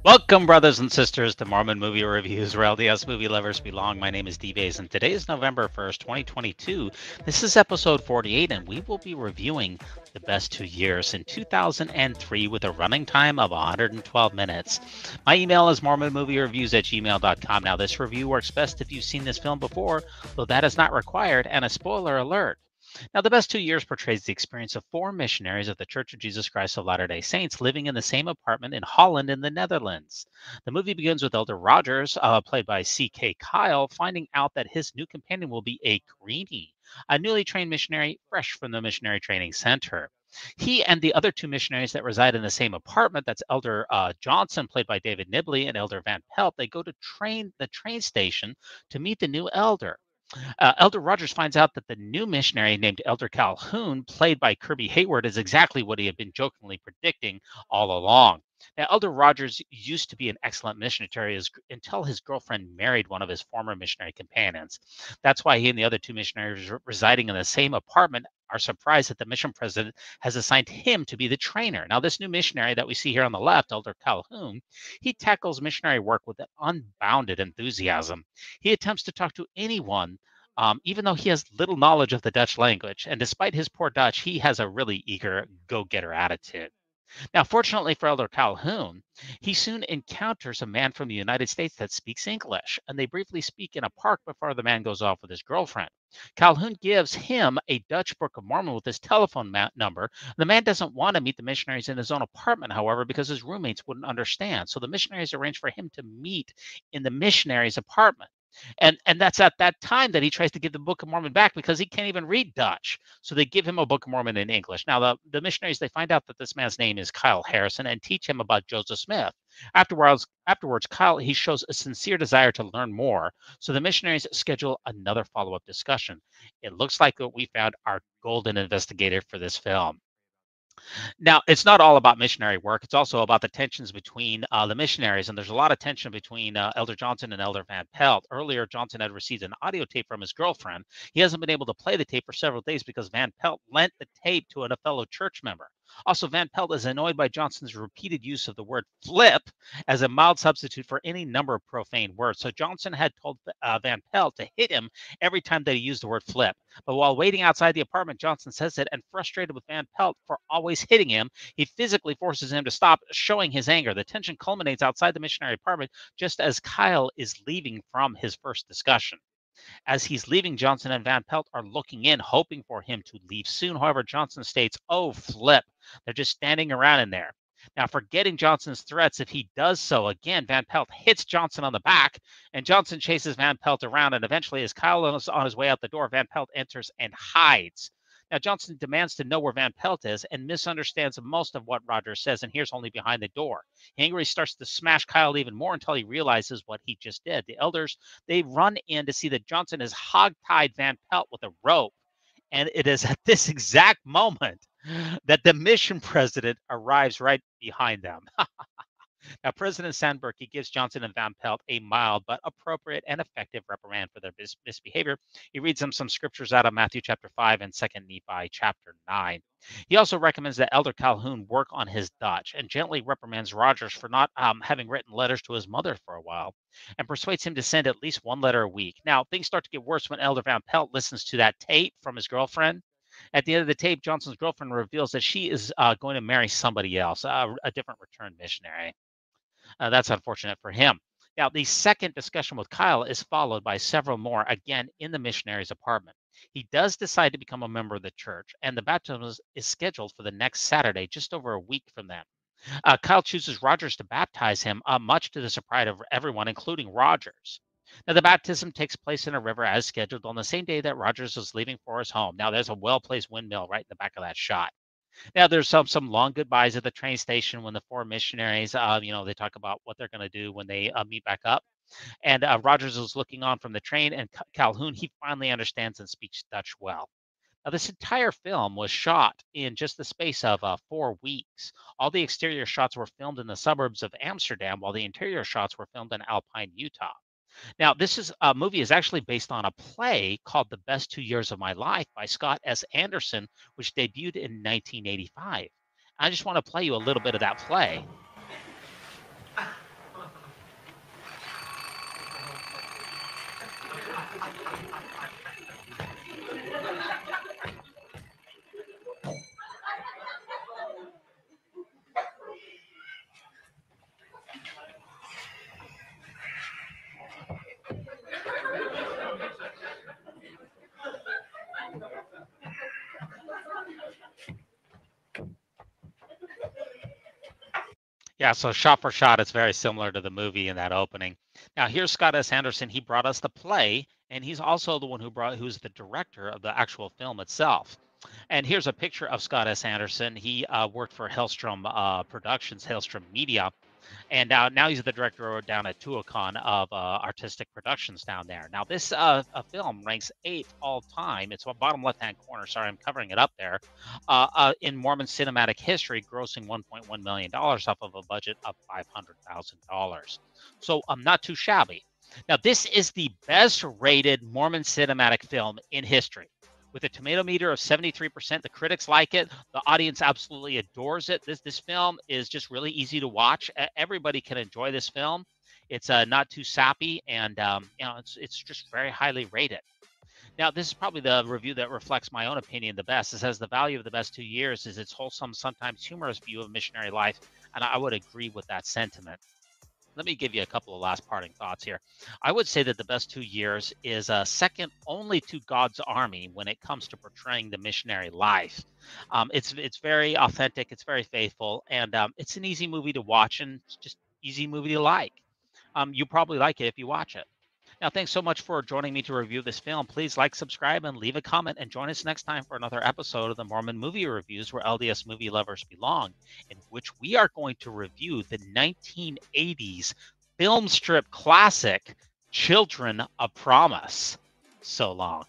Welcome, brothers and sisters, to Mormon Movie Reviews, where LDS movie lovers belong. My name is D-Baze, and today is November 1st, 2022. This is episode 48, and we will be reviewing the best 2 years in 2003 with a running time of 112 minutes. My email is mormonmoviereviews@gmail.com. Now, this review works best if you've seen this film before, though that is not required, and a spoiler alert. Now, The Best 2 Years portrays the experience of four missionaries of the Church of Jesus Christ of Latter-day Saints living in the same apartment in Holland in the Netherlands. The movie begins with Elder Rogers, played by C.K. Kyle, finding out that his new companion will be a greenie, a newly trained missionary fresh from the missionary training center. He and the other two missionaries that reside in the same apartment, that's Elder Johnson, played by David Nibley, and Elder Van Pelt, they go to the train station to meet the new elder. Elder Rogers finds out that the new missionary named Elder Calhoun, played by Kirby Hayward, is exactly what he had been jokingly predicting all along. Now, Elder Rogers used to be an excellent missionary until his girlfriend married one of his former missionary companions. That's why he and the other two missionaries residing in the same apartment are surprised that the mission president has assigned him to be the trainer. Now, this new missionary that we see here on the left, Elder Calhoun, he tackles missionary work with an unbounded enthusiasm. He attempts to talk to anyone, even though he has little knowledge of the Dutch language. And despite his poor Dutch, he has a really eager go getter attitude. Now, fortunately for Elder Calhoun, he soon encounters a man from the United States that speaks English, and they briefly speak in a park before the man goes off with his girlfriend. Calhoun gives him a Dutch Book of Mormon with his telephone number. The man doesn't want to meet the missionaries in his own apartment, however, because his roommates wouldn't understand. So the missionaries arrange for him to meet in the missionary's apartment. And that's at that time that he tries to give the Book of Mormon back because he can't even read Dutch. So they give him a Book of Mormon in English. Now the missionaries, they find out that this man's name is Kyle Harrison and teach him about Joseph Smith. Afterwards, Kyle, he shows a sincere desire to learn more. So the missionaries schedule another follow-up discussion. It looks like we found our golden investigator for this film. Now, it's not all about missionary work. It's also about the tensions between the missionaries, and there's a lot of tension between Elder Johnson and Elder Van Pelt. Earlier, Johnson had received an audio tape from his girlfriend. He hasn't been able to play the tape for several days because Van Pelt lent the tape to a fellow church member. Also, Van Pelt is annoyed by Johnson's repeated use of the word flip as a mild substitute for any number of profane words. So Johnson had told Van Pelt to hit him every time that he used the word flip. But while waiting outside the apartment, Johnson says it, and frustrated with Van Pelt for always hitting him, he physically forces him to stop, showing his anger. The tension culminates outside the missionary apartment just as Kyle is leaving from his first discussion. As he's leaving, Johnson and Van Pelt are looking in, hoping for him to leave soon. However, Johnson states, "Oh, flip. They're just standing around in there." Now, forgetting Johnson's threats, if he does so again, Van Pelt hits Johnson on the back, and Johnson chases Van Pelt around. And eventually, as Kyle is on his way out the door, Van Pelt enters and hides. Now, Johnson demands to know where Van Pelt is and misunderstands most of what Rogers says and hears only behind the door. Angry starts to smash Kyle even more until he realizes what he just did. The elders, they run in to see that Johnson has hog-tied Van Pelt with a rope. And it is at this exact moment that the mission president arrives right behind them. Now, President Sandberg, he gives Johnson and Van Pelt a mild but appropriate and effective reprimand for their misbehavior. He reads them some scriptures out of Matthew chapter 5 and 2nd Nephi chapter 9. He also recommends that Elder Calhoun work on his Dutch and gently reprimands Rogers for not having written letters to his mother for a while, and persuades him to send at least one letter a week. Now, things start to get worse when Elder Van Pelt listens to that tape from his girlfriend. At the end of the tape, Johnson's girlfriend reveals that she is going to marry somebody else, a different returned missionary. That's unfortunate for him. Now, the second discussion with Kyle is followed by several more, again in the missionary's apartment. He does decide to become a member of the church, and the baptism is scheduled for the next Saturday, just over a week from then. Kyle chooses Rogers to baptize him, much to the surprise of everyone, including Rogers. Now, the baptism takes place in a river as scheduled on the same day that Rogers was leaving for his home. Now, there's a well placed windmill right in the back of that shot. Now there's some long goodbyes at the train station when the four missionaries, they talk about what they're going to do when they meet back up. And Rogers is looking on from the train, and Calhoun, he finally understands and speaks Dutch well. Now, this entire film was shot in just the space of 4 weeks. All the exterior shots were filmed in the suburbs of Amsterdam, while the interior shots were filmed in Alpine, Utah. Now, this is a movie is actually based on a play called The Best 2 Years of My Life by Scott S. Anderson, which debuted in 1985. I just want to play you a little bit of that play. Yeah, so shot for shot, it's very similar to the movie in that opening. Now, here's Scott S. Anderson. He brought us the play, and he's also the one who's the director of the actual film itself. And here's a picture of Scott S. Anderson. He worked for Hailstrom Productions, Hailstrom Media, and now he's the director down at Tuacahn of Artistic Productions down there. Now, this film ranks 8th all time. It's bottom left-hand corner. Sorry, I'm covering it up there. In Mormon cinematic history, grossing $1.1 million off of a budget of $500,000. So not too shabby. Now, this is the best-rated Mormon cinematic film in history. With a tomato meter of 73%, the critics like it. The audience absolutely adores it. This film is just really easy to watch. Everybody can enjoy this film. It's not too sappy, and it's just very highly rated. Now, this is probably the review that reflects my own opinion the best. It says the value of the best 2 years is its wholesome, sometimes humorous view of missionary life, and I would agree with that sentiment. Let me give you a couple of last parting thoughts here. I would say that the best 2 years is second only to God's Army when it comes to portraying the missionary life. It's very authentic, it's very faithful, and it's an easy movie to watch and it's just easy movie to like. You probably like it if you watch it. Now, thanks so much for joining me to review this film. Please like, subscribe, and leave a comment, and join us next time for another episode of the Mormon Movie Reviews, where LDS movie lovers belong, in which we are going to review the 1980s film strip classic, Children of Promise. So long.